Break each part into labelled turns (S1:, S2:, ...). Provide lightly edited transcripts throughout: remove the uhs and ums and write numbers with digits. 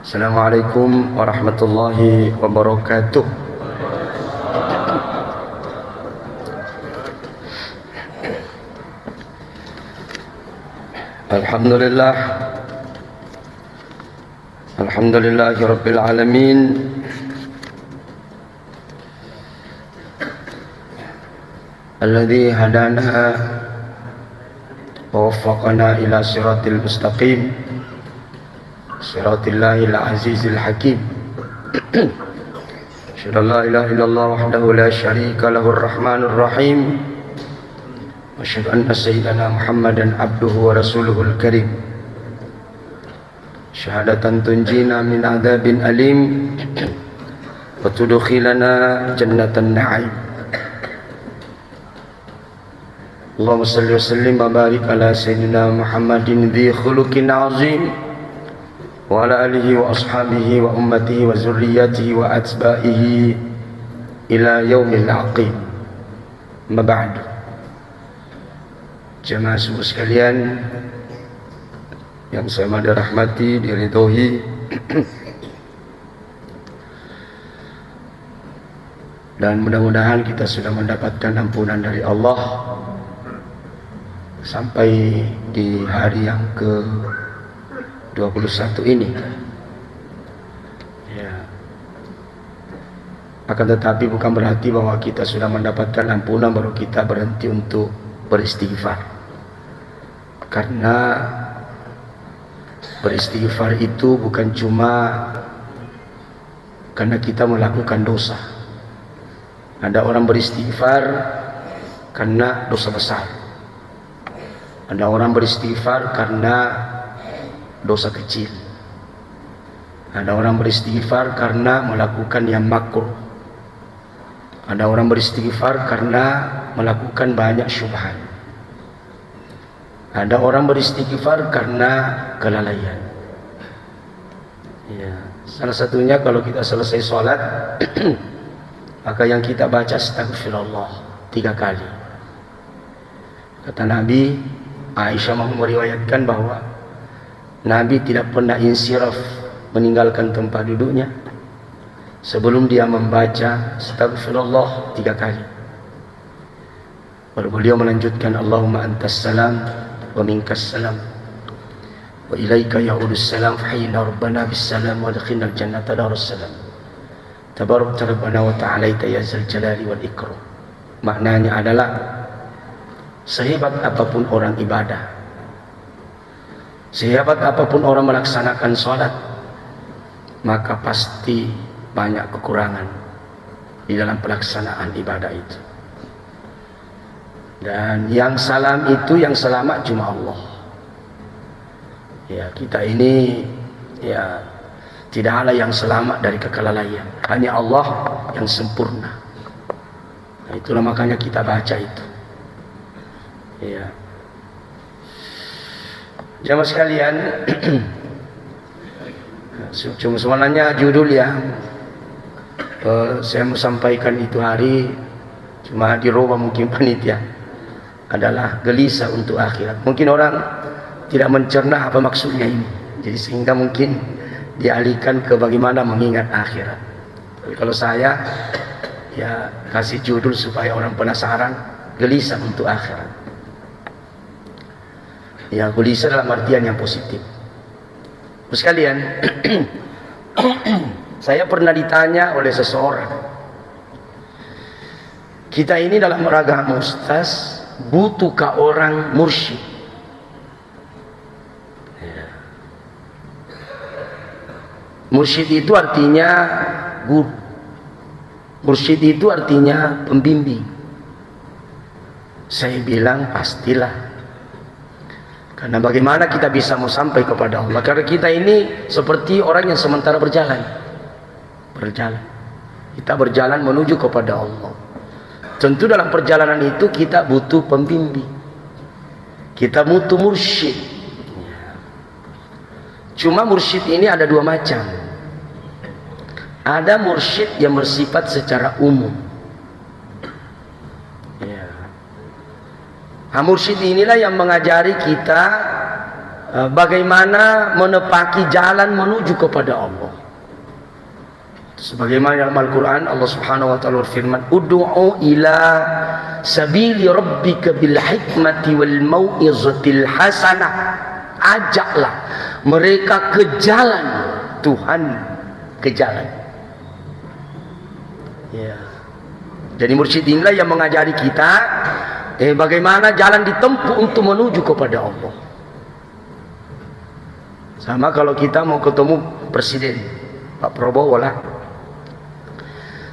S1: Assalamualaikum warahmatullahi wabarakatuh. Alhamdulillah, alhamdulillahi rabbil alamin. Alladzi hadana wa waffaqana ila siratil mustaqim, siratil azizil hakim. Asyhadu an la ilaha illallah wahdahu la syarika lahur rahmanur rahim. Asyhadu anna sayyidana Muhammadan abduhu wa rasuluhul karim. Syahadatan tunjina min adzabin alim wa tudkhilana jannatan na'im. Allahumma salli wa sallim wa barik ala sayyidina Muhammadin dzi khuluqin azim wa ala alihi wa ashabihi wa ummatihi wa zurriyyatihi wa atba'ihi ila yaumil aqim. Ma ba'du. Jemaah semua sekalian yang saya rahmati, diridhoi, dan mudah-mudahan kita sudah mendapatkan ampunan dari Allah sampai di hari yang ke-21 ini. Ya. Akan tetapi bukan berarti bahwa kita sudah mendapatkan ampunan baru kita berhenti untuk beristighfar. Karena beristighfar itu bukan cuma karena kita melakukan dosa. Ada orang beristighfar karena dosa besar. Ada orang beristighfar karena dosa kecil. Ada orang beristighfar karena melakukan yang makruh. Ada orang beristighfar karena melakukan banyak syubhat. Ada orang beristighfar karena kelalaian. Ya, salah satunya kalau kita selesai sholat, maka yang kita baca astagfirullah 3 kali. Kata Nabi, Aisyah meriwayatkan bahwa Nabi tidak pernah insiraf meninggalkan tempat duduknya sebelum dia membaca astagfirullah 3 kali. Baru beliau melanjutkan, Allahumma antas salam wa minkas salam wa ilaika ya'udus salam fahyina rabbana bis salam wa adkhilnal jannata darus salam tabarakta rabbana wa ta'alaita ya zal jalali wal ikram. Maknanya adalah sehebat apapun orang ibadah, sehebat apapun orang melaksanakan sholat, maka pasti banyak kekurangan di dalam pelaksanaan ibadah itu. Dan yang salam itu, yang selamat cuma Allah. Ya, kita ini ya tidak ada yang selamat dari kelalaian. Hanya Allah yang sempurna. Nah, itulah makanya kita baca itu. Ya. Jamaah sekalian, cuma sebenarnya judul ya, saya mau sampaikan itu hari, cuma dirubah mungkin panitia, adalah gelisah untuk akhirat. Mungkin orang tidak mencerna apa maksudnya ini, jadi sehingga mungkin dialihkan ke bagaimana mengingat akhirat. Tapi kalau saya ya kasih judul supaya orang penasaran, gelisah untuk akhirat. Ya, gelisah dalam artian yang positif. Terus sekalian, saya pernah ditanya oleh seseorang, kita ini dalam agama ustaz butuhkah orang mursyid? Ya. Mursyid itu artinya guru. Mursyid itu artinya pembimbing. Saya bilang pastilah. Karena bagaimana kita bisa mau sampai kepada Allah? Karena kita ini seperti orang yang sementara berjalan. Kita berjalan menuju kepada Allah. Tentu dalam perjalanan itu kita butuh pembimbing. Kita butuh mursyid. Cuma mursyid ini ada 2 macam. Ada mursyid yang bersifat secara umum. Ya. Mursyid inilah yang mengajari kita bagaimana menepaki jalan menuju kepada Allah. Sebagaimana dalam Al-Quran Allah Subhanahu wa taala berfirman, "Ud'u ila sabili rabbika bil hikmati wal mau'izatil hasanah." Ajaklah mereka ke jalan Tuhan, ke jalan. Ya. Jadi mursyid inilah yang mengajari kita bagaimana jalan ditempuh untuk menuju kepada Allah. Sama kalau kita mau ketemu Presiden Pak Prabowo lah.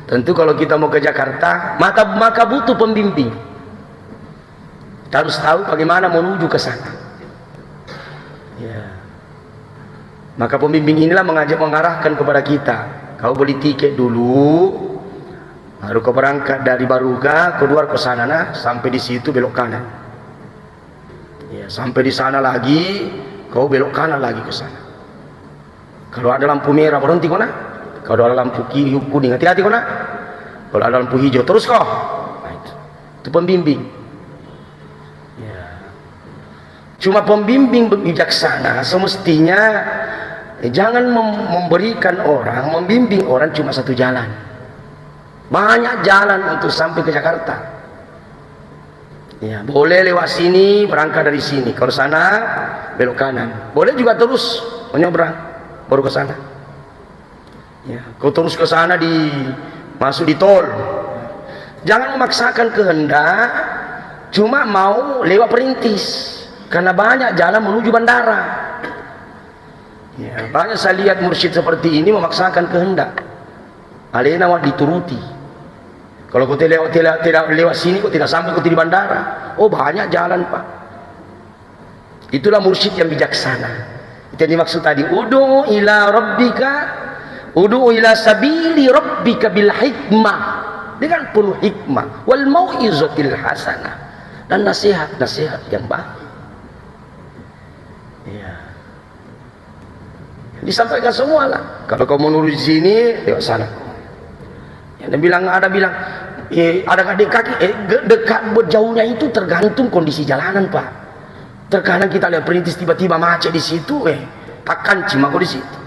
S1: Tentu kalau kita mau ke Jakarta, maka butuh pembimbing. Kita harus tahu bagaimana menuju ke sana. Ya. Maka pembimbing inilah mengarahkan kepada kita. Kau beli tiket dulu, baru kau berangkat dari Baruga, keluar ke sana, nah, sampai di situ belok kanan. Ya, sampai di sana lagi, kau belok kanan lagi ke sana. Kalau ada lampu merah berhenti kau nak. Kalau ada lampu kuning hati-hati kau nak. Kalau ada lampu hijau terus kau. Nah, itu pembimbing. Ya. Cuma pembimbing bijaksana semestinya jangan membimbing orang cuma satu jalan. Banyak jalan untuk sampai ke Jakarta. Ya, boleh lewat sini, berangkat dari sini. Kalau sana belok kanan. Boleh juga terus menyeberang baru ke sana. Ya, kau terus ke sana masuk di tol. Jangan memaksakan kehendak, cuma mau lewat perintis. Karena banyak jalan menuju bandara. Ya, banyak saya lihat mursyid seperti ini memaksakan kehendak. Alena dituruti. Kalau kau tidak lewat sini, kau tidak sampai kau di bandara. Oh banyak jalan pak. Itulah mursyid yang bijaksana. Itu yang dimaksud tadi. Ud'u ila rabbika, ud'u ila sabili rabbika bil hikmah, dengan penuh hikmah, wal mau'izatil hasanah, dan nasihat yang baik. Ya. Disampaikan semua lah. Kalau kau mau nurut di sini, lewat sana. Ada bilang ada kaki dekat jauhnya itu tergantung kondisi jalanan pak. Terkadang kita lihat perintis tiba-tiba macet di situ, takkan cima kau di situ.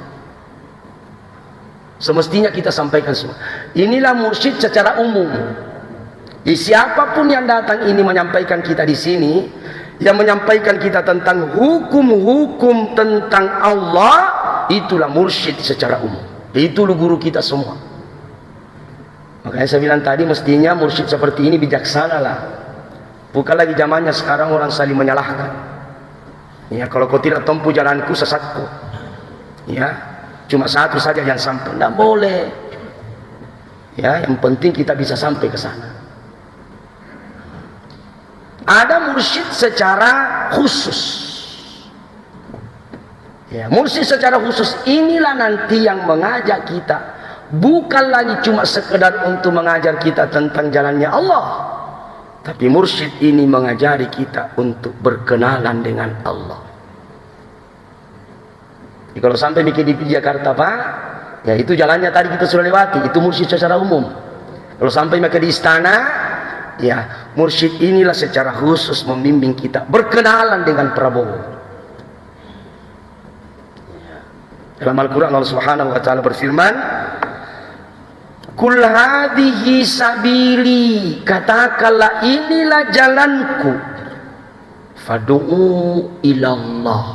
S1: Semestinya kita sampaikan semua. Inilah mursyid secara umum. Siapapun yang datang ini menyampaikan kita di sini, yang menyampaikan kita tentang hukum-hukum tentang Allah, itulah mursyid secara umum. Itulah guru kita semua. Makanya saya bilang tadi, mestinya mursyid seperti ini bijaksana lah. Bukan lagi zamannya sekarang orang saling menyalahkan. Ya, kalau kau tidak tempuh jalanku, sesatku. Ya, cuma satu saja yang sampai. Tidak boleh. Ya, yang penting kita bisa sampai ke sana. Ada mursyid secara khusus. Ya, mursyid secara khusus inilah nanti yang mengajak kita. Bukan lagi cuma sekedar untuk mengajar kita tentang jalannya Allah, tapi mursyid ini mengajari kita untuk berkenalan dengan Allah. Jadi kalau sampai bikin di Jakarta pak, ya itu jalannya tadi kita sudah lewati, itu mursyid secara umum. Kalau sampai di istana, ya mursyid inilah secara khusus membimbing kita berkenalan dengan Prabowo. Dalam Al-Quran Allah Subhanahu wa taala berfirman, "Kul hadhihi sabili," katakanlah inilah jalanku, "fad'u ilallah,"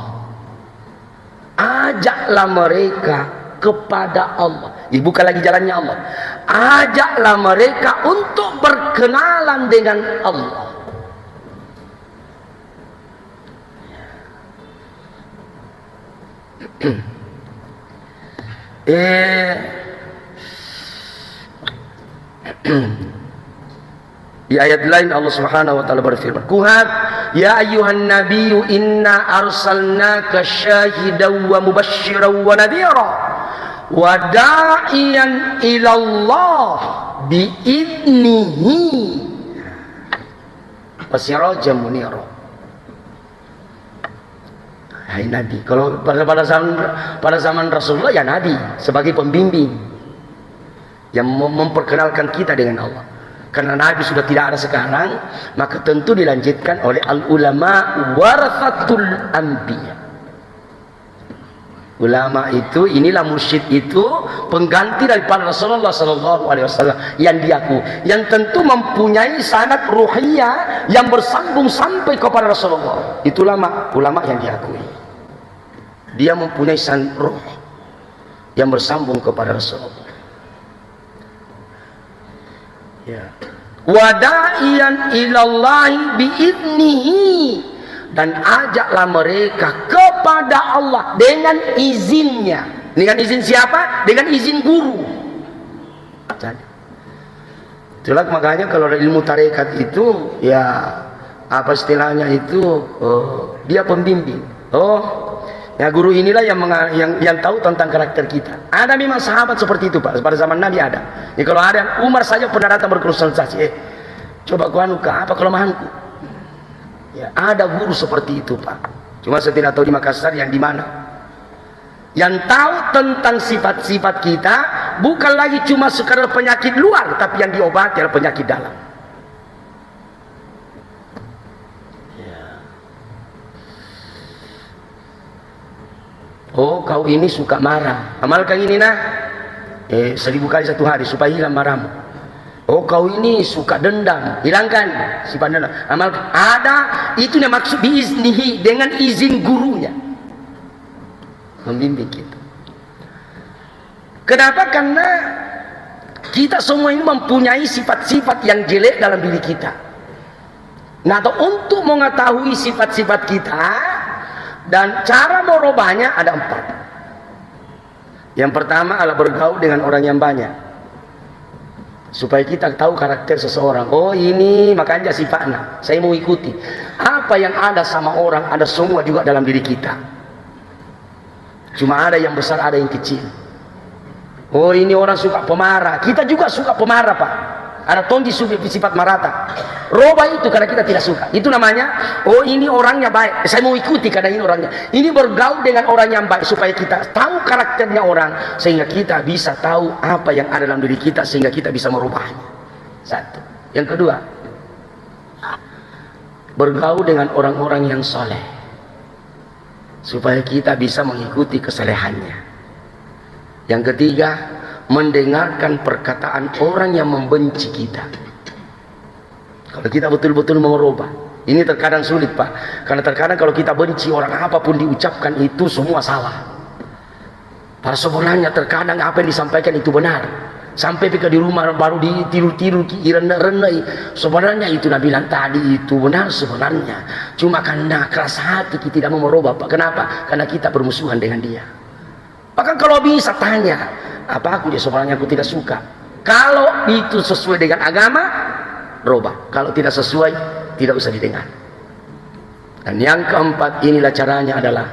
S1: ajaklah mereka kepada Allah. Bukan lagi jalannya Allah. Ajaklah mereka untuk berkenalan dengan Allah. Di ayat lain Allah Subhanahu wa taala berfirman, "Kuhat ya ayyuhan nabiyyu inna arsalnaka syahidan wa mubasysyiran wa nadhira wa da'iyan ila Allah bi idnihi wa sirajan munira." Hai Nabi, kalau pada zaman Rasulullah ya Nabi sebagai pembimbing yang memperkenalkan kita dengan Allah. Karena Nabi sudah tidak ada sekarang, maka tentu dilanjutkan oleh al-ulama warathatul anbiya. Ulama itu, inilah mursyid itu, pengganti daripada Rasulullah Sallallahu Alaihi Wasallam yang diakui, yang tentu mempunyai sanad ruhiyah yang bersambung sampai kepada Rasulullah. Itu ulama yang diakui. Dia mempunyai sanad ruh yang bersambung kepada Rasulullah. Ya. Wada'iyan ilallahi biidnihi, dan ajaklah mereka kepada Allah dengan izinnya. Dengan izin siapa? Dengan izin guru. Jadi, itulah makanya kalau ada ilmu tarekat itu, ya apa istilahnya itu, dia pembimbing. Ya guru inilah yang tahu tentang karakter kita. Ada memang sahabat seperti itu Pak. Pada zaman Nabi ada. Ya, kalau ada, Umar saja pernah datang berkonsultasi. Coba kau anu apa kelemahanku? Ya, ada guru seperti itu Pak. Cuma saya tidak tahu di Makassar yang di mana. Yang tahu tentang sifat-sifat kita bukan lagi cuma sekadar penyakit luar, tapi yang diobati adalah penyakit dalam. Ya. Oh, kau ini suka marah. Amalkan ini nah. 1000 kali satu hari supaya hilang marahmu. Oh, kau ini suka dendam, hilangkan sifat dendam. Amal ada, itu yang maksud biiznihi, dengan izin gurunya membimbing kita. Kenapa? Karena kita semua ini mempunyai sifat-sifat yang jelek dalam diri kita. Nah, untuk mengetahui sifat-sifat kita dan cara merubahnya ada 4. Yang pertama adalah bergaul dengan orang yang banyak, supaya kita tahu karakter seseorang. Oh, ini makanya sifatnya saya mau ikuti. Apa yang ada sama orang ada semua juga dalam diri kita, cuma ada yang besar, ada yang kecil. Oh, ini orang suka pemarah, kita juga suka pemarah Pak. Ada tonji sifat marata. Robah itu karena kita tidak suka. Itu namanya, oh ini orangnya baik, saya mau ikuti karena ini orangnya. Ini bergaul dengan orang yang baik supaya kita tahu karakternya orang, sehingga kita bisa tahu apa yang ada dalam diri kita, sehingga kita bisa merubahnya. Satu. Yang kedua, bergaul dengan orang-orang yang soleh, supaya kita bisa mengikuti kesalehannya. Yang ketiga, mendengarkan perkataan orang yang membenci kita. Kalau kita betul-betul mau merubah, ini terkadang sulit Pak. Karena terkadang kalau kita benci orang, apapun diucapkan itu semua salah. Pada sebenarnya terkadang apa yang disampaikan itu benar. Sampai di rumah baru ditiru-tiru, renai. Sebenarnya itu Nabi bilang tadi itu benar sebenarnya. Cuma karena keras hati kita tidak mau merubah Pak. Kenapa? Karena kita bermusuhan dengan dia. Bahkan kalau bisa tanya, apa aku dia sebenarnya aku tidak suka. Kalau itu sesuai dengan agama, robah. Kalau tidak sesuai, tidak usah didengar. Dan yang keempat, inilah caranya adalah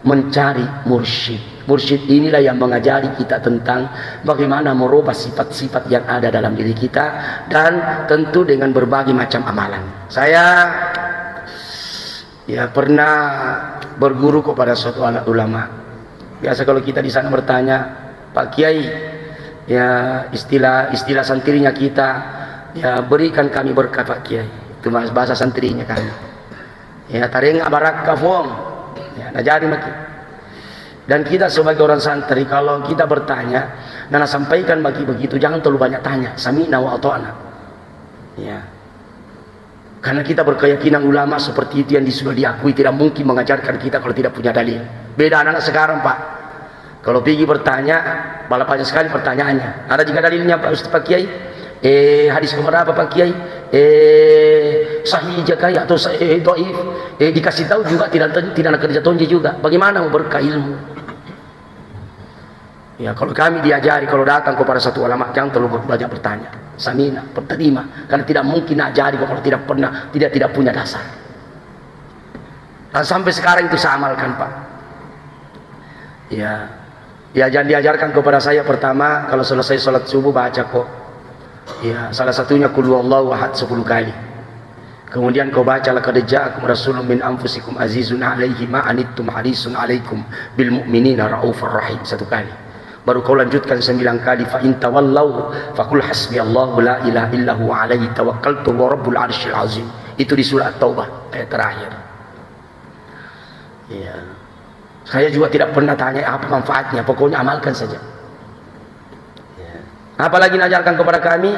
S1: mencari mursyid. Mursyid inilah yang mengajari kita tentang bagaimana merubah sifat-sifat yang ada dalam diri kita, dan tentu dengan berbagai macam amalan. Saya ya pernah berguru kepada suatu anak ulama. Biasa kalau kita di sana bertanya, Pak Kiai, ya istilah santrinya kita, ya berikan kami berkah Pak Kiai. Itu bahasa santrinya kami. Ya tarenga barakah fuang. Ya najari maki. Dan kita sebagai orang santri, kalau kita bertanya, nana sampaikan bagi begitu, jangan terlalu banyak tanya. Sami'na wa ata'na. Ya. Karena kita berkeyakinan ulama seperti itu yang sudah diakui tidak mungkin mengajarkan kita kalau tidak punya dalil. Beda anak-anak sekarang Pak. Kalau pergi bertanya, malah banyak sekali pertanyaannya. Ada juga dalilnya Pak Ustaz Pak Kiai. Hadis keberapa Pak Kiai? Sahih jakai atau dhaif? Dikasih tahu juga tidak ada kerja tonji juga. Bagaimana berkah ilmu? Ya kalau kami diajari kalau datang kepada satu ulama jangan terlalu banyak bertanya. Samina, terima, karena tidak mungkin ajari kalau tidak punya dasar. Dan sampai sekarang itu saya amalkan Pak. Ya jangan diajarkan kepada saya pertama kalau selesai sholat subuh baca kok. Ya salah satunya qul huwallahu ahad 10 kali. Kemudian kau baca laqad ja'akum rasulun min anfusikum azizun 'alaihi ma anittum harisun 'alaikum bil mu'minina raufur rahim 1 kali. Baru kau lanjutkan 9 kali fa in tawallau faqul hasbiyallahu la ilaha illahu alaihi tawakkaltu wa rabbul arsyil azim. Itu di surah At-Taubah ayat terakhir. Ya. Saya juga tidak pernah tanya apa manfaatnya, pokoknya amalkan saja. Apalagi mengajarkan kepada kami,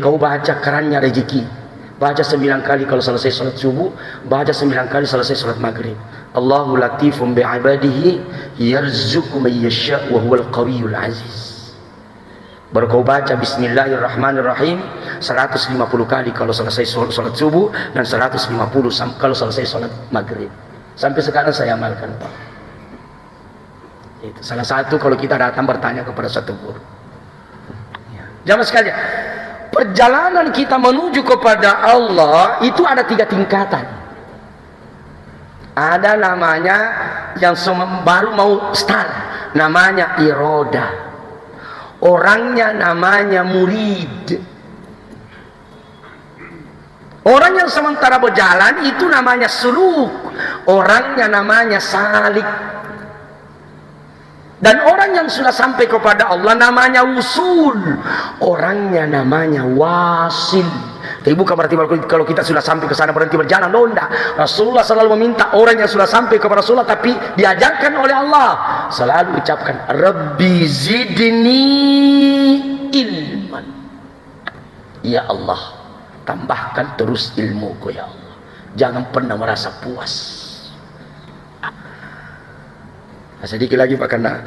S1: kau baca kerannya rezeki. Baca 9 kali kalau selesai salat subuh, baca 9 kali selesai salat maghrib. Allahu latifum bi'ibadihi yarzuqu man yasha' wa huwal qawiyul aziz. Baru kau baca bismillahirrahmanirrahim 150 kali kalau selesai salat subuh dan 150 kalau selesai salat maghrib. Sampai sekarang saya amalkan, Pak. Itu salah satu kalau kita datang bertanya kepada satu guru. Jamaah sekalian, perjalanan kita menuju kepada Allah itu ada 3 tingkatan. Ada namanya yang baru mau start, namanya iroda. Orangnya namanya murid. Orang yang sementara berjalan itu namanya suluk. Orangnya namanya salik. Dan orang yang sudah sampai kepada Allah namanya usul. Orangnya namanya wasil. Tapi bukan berarti kalau kita sudah sampai ke sana berhenti berjalan. Loh, enggak. Rasulullah selalu meminta orang yang sudah sampai kepada Rasulullah tapi diajarkan oleh Allah selalu ucapkan Rabbi zidni ilman. Ya Allah, tambahkan terus ilmuku ya Allah. Jangan pernah merasa puas. Nah, sedikit lagi Pak, karena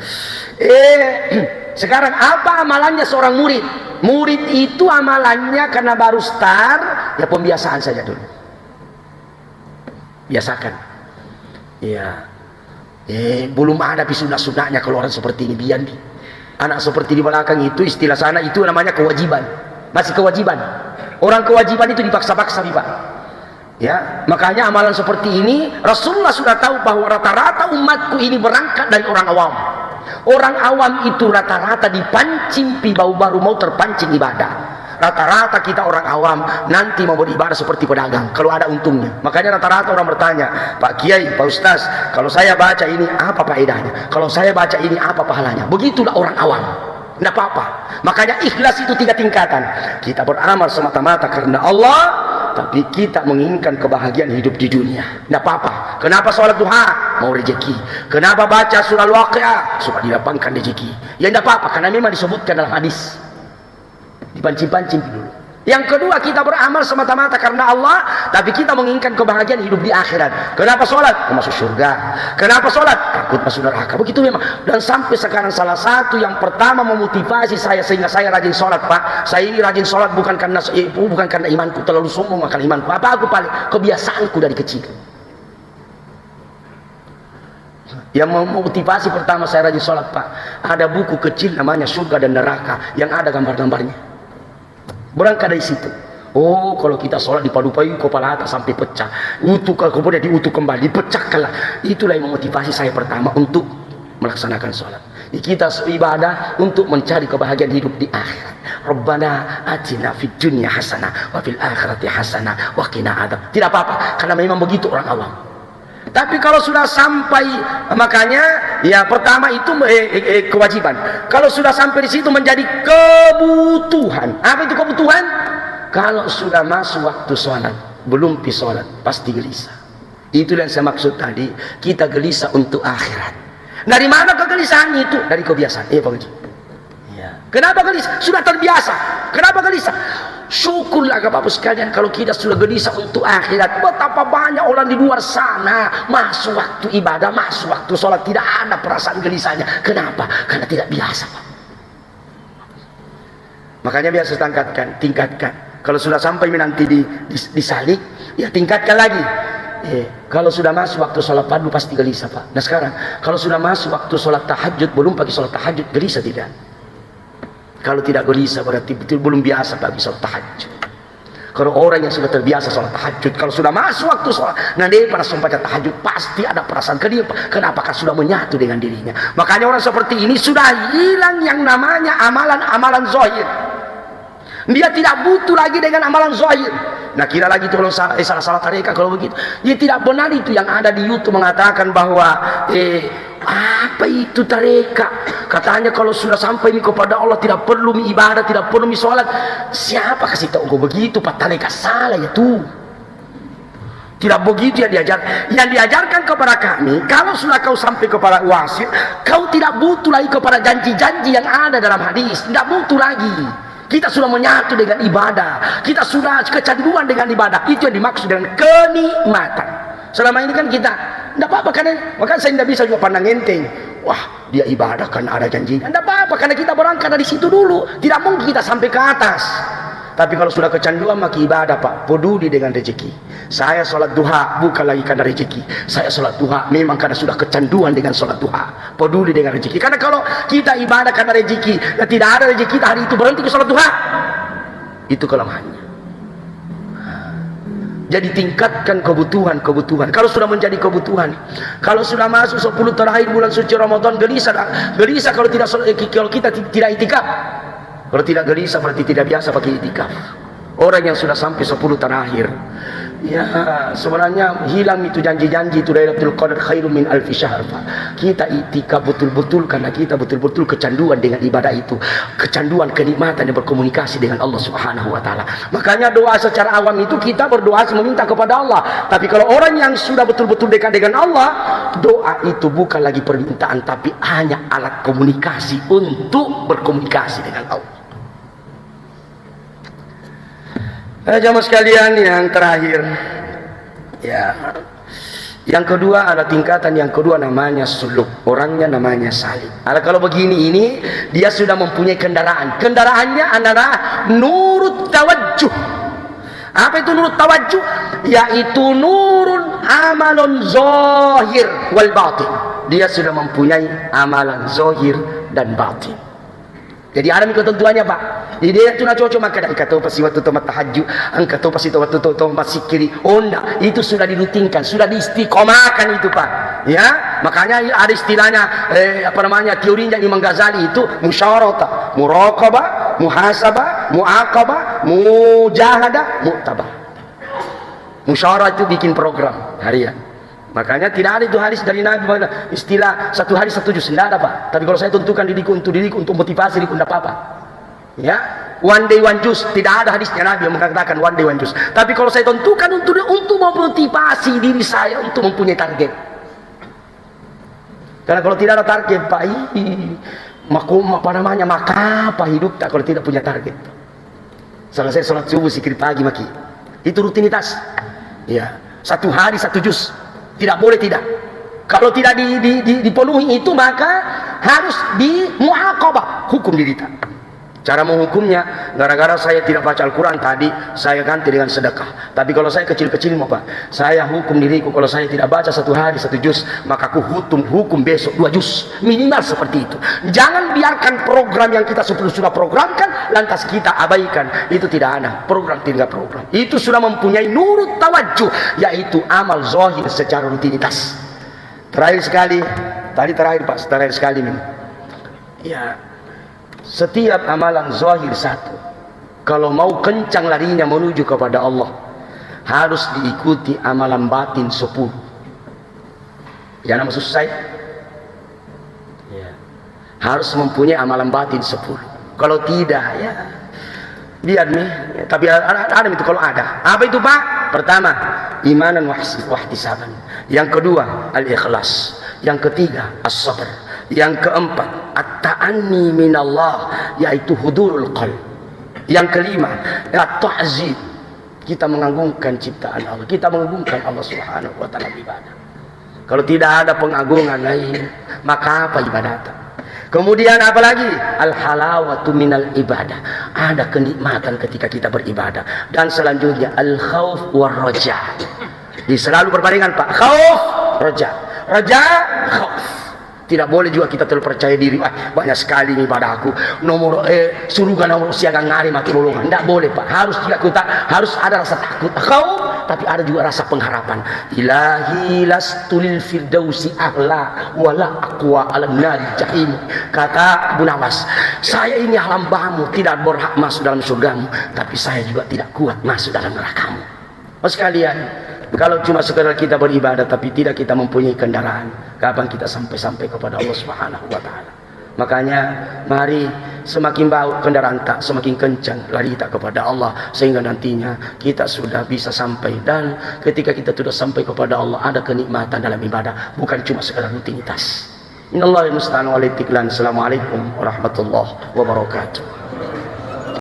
S1: sekarang apa amalannya seorang murid? Murid itu amalannya karena baru start, ya pembiasaan saja dulu. Biasakan. Ya. Belum ada sunah-sunahnya kalau orang seperti ini, biar anak seperti di belakang itu istilah sana itu namanya kewajiban. Masih kewajiban. Orang kewajiban itu dipaksa-paksa, Pak. Ya, makanya amalan seperti ini Rasulullah sudah tahu bahwa rata-rata umatku ini berangkat dari orang awam. Orang awam itu rata-rata dipancing baru mau terpancing ibadah. Rata-rata kita orang awam nanti mau beribadah seperti pedagang kalau ada untungnya. Makanya rata-rata orang bertanya, Pak Kiai, Pak Ustaz, kalau saya baca ini apa faedahnya? Kalau saya baca ini apa pahalanya? Begitulah orang awam. Tidak apa-apa. Makanya ikhlas itu 3 tingkatan. Kita beramal semata-mata karena Allah, tapi kita menginginkan kebahagiaan hidup di dunia. Tidak apa-apa. Kenapa sholat duha? Mau rezeki. Kenapa baca surah Al-Waqiah? Supaya dilapangkan rezeki. Ya tidak apa-apa, karena memang disebutkan dalam hadis. Dipancing-pancing dulu. Yang kedua, kita beramal semata-mata karena Allah, tapi kita menginginkan kebahagiaan hidup di akhirat. Kenapa sholat? Masuk surga. Kenapa sholat? Takut masuk neraka. Begitu memang. Dan sampai sekarang salah satu yang pertama memotivasi saya sehingga saya rajin sholat, Pak. Saya ini rajin sholat bukan karena imanku terlalu sombong, makan imanku. Apa aku paling kebiasaanku dari kecil. Yang memotivasi pertama saya rajin sholat, Pak. Ada buku kecil namanya Surga dan Neraka yang ada gambar-gambarnya. Berangkat dari situ. Oh, kalau kita sholat dipadu-padu kepala atas sampai pecah, kemudian diutuh kembali, pecahkanlah. Itulah yang memotivasi saya pertama untuk melaksanakan sholat. Kita ibadah untuk mencari kebahagiaan hidup di akhirat. Rabbana atina fid dunya hasanah wa fil akhirati hasanah wa qina adzab. Tidak apa-apa, karena memang begitu orang awam. Tapi kalau sudah sampai, makanya ya pertama itu kewajiban. Kalau sudah sampai di situ menjadi kebutuhan. Apa itu kebutuhan? Kalau sudah masuk waktu sholat, belum pi sholat, pasti gelisah. Itu yang saya maksud tadi. Kita gelisah untuk akhirat. Dari mana kegelisahan itu? Dari kebiasaan. Pak Haji. Ya. Kenapa gelisah? Sudah terbiasa. Kenapa gelisah? Syukurlah Bapak sekalian kalau kita sudah gelisah untuk akhirat. Betapa banyak orang di luar sana masuk waktu ibadah, masuk waktu sholat tidak ada perasaan gelisahnya. Kenapa? Karena tidak biasa, Pak. Makanya biasa tingkatkan. Kalau sudah sampai nanti disalik, ya tingkatkan lagi. Kalau sudah masuk waktu sholat fardu pasti gelisah, Pak. Nah sekarang kalau sudah masuk waktu sholat tahajud, belum pagi sholat tahajud, gelisah tidak? Kalau tidak gelisah berarti betul belum biasa bagi sholat tahajud. Kalau orang yang sudah terbiasa sholat tahajud, kalau sudah masuk waktu sholat, nanti pada sembahyang tahajud pasti ada perasaan ke dia. Kenapa? Karena sudah menyatu dengan dirinya. Makanya orang seperti ini sudah hilang yang namanya amalan-amalan zahir. Dia tidak butuh lagi dengan amalan zahir. Nah kira lagi itu kalau salah tarekat kalau begitu. Dia tidak benar itu yang ada di YouTube mengatakan bahwa apa itu tarekat? Katanya kalau sudah sampai ini kepada Allah tidak perlu ibadah, tidak perlu sholat. Siapa kasih tahu kau begitu? Pak, tarekat salah ya tuh. Tidak begitu yang diajar. Yang diajarkan kepada kami, kalau sudah kau sampai kepada wasit, kau tidak butuh lagi kepada janji-janji yang ada dalam hadis. Tidak butuh lagi. Kita sudah menyatu dengan ibadah. Kita sudah kecanduan dengan ibadah. Itu yang dimaksud dengan kenikmatan. Selama ini kan kita tidak apa-apa kan? Maka saya tidak bisa juga pandang enteng. Wah, dia ibadah kan ada janjinya. Tidak apa-apa karena kita berangkat dari situ dulu. Tidak mungkin kita sampai ke atas. Tapi kalau sudah kecanduan maka ibadah, Pak, peduli dengan rezeki. Saya sholat duha bukan lagi karena rezeki. Saya sholat duha memang karena sudah kecanduan dengan sholat duha. Peduli dengan rezeki. Karena kalau kita ibadah karena rezeki dan tidak ada rezeki kita hari itu berhenti ke sholat duha, itu kelemahannya. Jadi tingkatkan kebutuhan. Kalau sudah menjadi kebutuhan, kalau sudah masuk 10 terakhir bulan suci Ramadan, gelisah kalau kita tidak itikaf. Kalau tidak gelisah berarti tidak biasa pakai itikaf. Orang yang sudah sampai 10 terakhir, ya sebenarnya hilang itu janji-janji itu Lailatul Qadar khairum min alfi syahr. Kita itikaf betul-betul karena kita betul-betul kecanduan dengan ibadah itu, kecanduan kenikmatan yang berkomunikasi dengan Allah Subhanahu wa taala. Makanya doa secara awam itu kita berdoa meminta kepada Allah. Tapi kalau orang yang sudah betul-betul dekat dengan Allah, doa itu bukan lagi permintaan tapi hanya alat komunikasi untuk berkomunikasi dengan Allah. Jamaah sekalian, yang terakhir, ya, yang kedua ada tingkatan yang kedua namanya suluk. Orangnya namanya salih. Kalau begini ini dia sudah mempunyai kendaraan. Kendaraannya adalah nurut tawajjuh. Apa itu nurut tawajjuh? Yaitu nurun amalun zahir wal batin. Dia sudah mempunyai amalan zahir dan batin. Jadi ada ketentuannya, Pak. Jadi dia tu nak cocok makan dah. Kata pasti waktu tomat tahajud, angkat tu pasti waktu tomat sikiri. Oh enggak, itu sudah dirutinkan, sudah diistiqomahkan itu, Pak. Ya, makanya ada istilahnya teorinya Imam Ghazali itu musyawarah, muraqabah, muhasabah, muaqabah, mujahadah, mu'tabah. Musyawarah itu bikin program harian. Makanya tidak ada itu hadis dari Nabi istilah 1 hari 1 juz, tidak ada, Pak. Tapi kalau saya tentukan diriku untuk motivasi diriku, tidak apa-apa. Ya, one day one juz, tidak ada hadisnya Nabi yang mengatakan one day one juz. Tapi kalau saya tentukan untuk memotivasi diri saya untuk mempunyai target. Karena kalau tidak ada target, Pak, maka apa hidup tak kalau tidak punya target. Selesai sholat subuh zikir pagi maki. Itu rutinitas. Ya, 1 hari 1 juz. Tidak boleh tidak. Kalau tidak dipenuhi itu maka harus dimuhaqabah, hukum dirita. Cara menghukumnya, gara-gara saya tidak baca Al-Quran tadi, saya ganti dengan sedekah. Tapi kalau saya kecil-kecil, Pak, saya hukum diriku kalau saya tidak baca 1 hari 1 juz, maka aku hukum besok 2 juz. Minimal seperti itu. Jangan biarkan program yang kita sudah programkan, lantas kita abaikan. Itu tidak ada. Program tidak program. Itu sudah mempunyai nurut tawajjuh, yaitu amal zahir secara rutinitas. Terakhir sekali, terakhir sekali. Ya. Setiap amalan zahir satu, kalau mau kencang larinya menuju kepada Allah, harus diikuti amalan batin 10. Ya, nama selesai. Ya. Harus mempunyai amalan batin 10. Kalau tidak, ya lihat nih. Ya, tapi ada itu kalau ada. Apa itu, Pak? Pertama, imanan wahtisaban. Yang kedua, al-ikhlas. Yang ketiga, as-sabr. Yang keempat, at-ta'anni minallah, yaitu hudurul qalb. Yang kelima, at-ta'zim. Kita mengagungkan ciptaan Allah, kita mengagungkan Allah Subhanahu wa taala ibadah. Kalau tidak ada pengagungan lain, maka apa ibadah? Kemudian apa lagi? Al-halawatu minal ibadah. Ada kenikmatan ketika kita beribadah. Dan selanjutnya al-khauf war raja. Selalu berbarengan, Pak. Khauf, raja. Raja, khauf. Tidak boleh juga kita terlalu percaya diri. Banyak sekali nih pada aku. Surga nomor siaga ngari mati lolongan. Tidak boleh, Pak. Harus ada rasa takut. Khauf, tapi ada juga rasa pengharapan. Ilahi lastulil firdausi ahla wala aqwa alam nari jahim. Kata Abu Nawas, saya ini hambamu, tidak berhak masuk dalam surgamu, tapi saya juga tidak kuat masuk dalam nerakamu. Sekalian, kalau cuma sekedar kita beribadah tapi tidak kita mempunyai kendaraan, kapan kita sampai kepada Allah Subhanahu wa taala? Makanya mari semakin bau kendaraan tak, semakin kencang lari kita kepada Allah, sehingga nantinya kita sudah bisa sampai. Dan ketika kita sudah sampai kepada Allah, ada kenikmatan dalam ibadah, bukan cuma sekedar rutinitas. Innallaha musta'an wal istiqlan. Assalamualaikum warahmatullahi wabarakatuh.